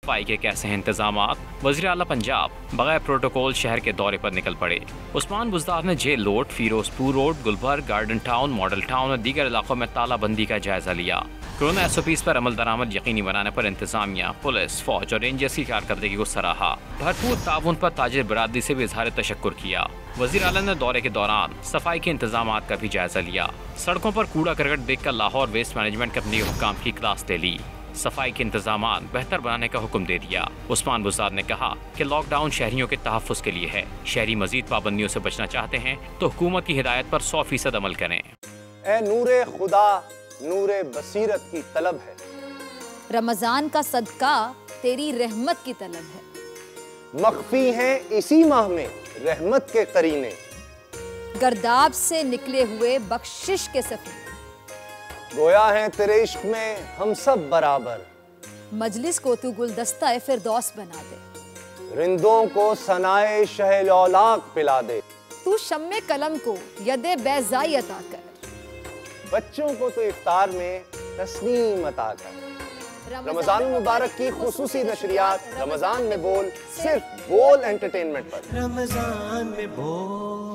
सफाई के कैसे हैं इंतजामात? वज़ीर आला पंजाब बगैर प्रोटोकॉल शहर के दौरे पर निकल पड़े। उस्मान बुज़दार ने jail road, Ferozepur road, Gulberg, garden town, model town और दीगर इलाकों में तालाबंदी का जायजा लिया। कोरोना SOPs पर अमल दरामद यकीनी बनाने पर इंतजामिया, पुलिस, फौज और रेंजर्स की कारकर्दगी को सराहा। भरपूर ताउन पर ताजिर बरादरी से भी इजहार तशक्कुर किया। वज़ीर आला ने दौरे के दौरान सफाई के इंतजामात का भी जायजा लिया। सड़कों पर कूड़ा करकट देखकर लाहौर वेस्ट मैनेजमेंट कंपनी के हुक्काम की क्लास ले ली। सफाई के इंतजामात बेहतर बनाने का हुक्म दे दिया। उस्मान बुज़दार ने कहा कि लॉकडाउन शहरियों के तहफ़्फ़ुज़ के लिए है। शहरी मजीद पाबंदियों से बचना चाहते हैं तो हुकूमत की हिदायत पर 100% अमल करें। ए नूरे खुदा, नूरे बसीरत की तलब है, रमजान का सदका तेरी रहमत की तलब है। मख्फी हैं इसी माह में रहमत के करीने, गर्दाब से निकले हुए बख्शिश के सफीने, गोया है तेरे इश्क में हम सब बराबर, मजलिस को तू गुलदस्ता फिरदौस बना दे, रिंदों को सनाए शहलौलाक पिला दे, तू शम्मे कलम को यदे बैज़ाई अता कर, बच्चों को तो इफ्तार में तस्नीम अता कर। रमजान मुबारक की खुसूसी नशरियात रमजान में बोल, सिर्फ बोल एंटरटेनमेंट पर। रमजान में बोल।